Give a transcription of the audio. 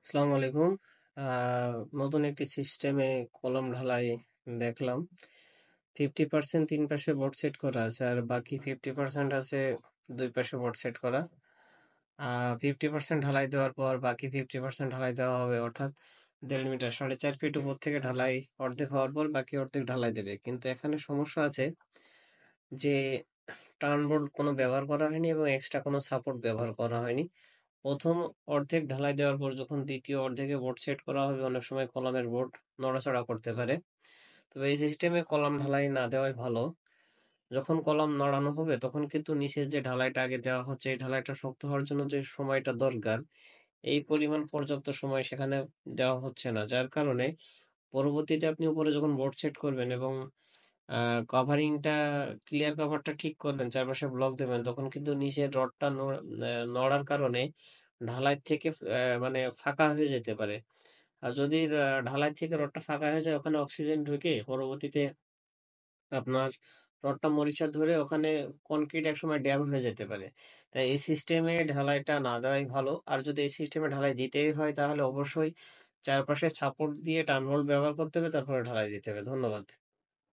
আসসালামু আলাইকুম। নতুন একটি সিস্টেমে কলম ঢালাই দেখলাম। 50% তিন পাশে বোর্ড সেট করা আছে আর বাকি 50% আছে দুই পাশে বোর্ড সেট করা। 50% ঢালাই দেওয়ার পর বাকি 50% ঢালাই দেওয়া হবে, অর্থাৎ 1.5 মিটার 4.5 ফিট উপর থেকে ঢালাই অর্ধেক হওয়ার পর বাকি অর্ধেক ঢালাই দেবে। কিন্তু এখানে সমস্যা আছে যে টার্ন বোর্ড কোনো ব্যবহার করা হয়নি এবং এক্সট্রা কোনো সাপোর্ট ব্যবহার করা হয়নি। প্রথম অর্ধেক ঢালাই দেওয়ার পর যখন দ্বিতীয় অর্ধেকে বোর্ড সেট করা হবে, অনেক সময় কলামের বোর্ড নড়াচড়া করতে পারে। তবে এই সিস্টেমে কলাম ঢালাই না দেওয়াই ভালো। যখন কলাম নড়ানো হবে তখন কিন্তু নিচে যে ঢালাইটা আগে দেওয়া হচ্ছে, এই ঢালাইটা শক্ত হওয়ার জন্য যে সময়টা দরকার, এই পরিমাণ পর্যাপ্ত সময় সেখানে দেওয়া হচ্ছে না, যার কারণে পরবর্তীতে আপনি উপরে যখন বোর্ড সেট করবেন এবং কভারিংটা, ক্লিয়ার কভারটা ঠিক করবেন, চারপাশে ব্লক দেবেন, তখন কিন্তু নিচের রডটা নড়ার কারণে ঢালাই থেকে মানে ফাঁকা হয়ে যেতে পারে। আর যদি ঢালাই থেকে রডটা ফাঁকা হয়ে যায়, ওখানে অক্সিজেন ঢুকে পরবর্তীতে আপনার রডটা মরিচা ধরে ওখানে কনক্রিট একসময় ড্যাম হয়ে যেতে পারে। তাই এই সিস্টেমে ঢালাইটা না দেওয়াই ভালো। আর যদি এই সিস্টেমে ঢালাই দিতেই হয় তাহলে অবশ্যই চারপাশে সাপোর্ট দিয়ে টার্নহোল ব্যবহার করতে হবে, তারপরে ঢালাই দিতে হবে। ধন্যবাদ।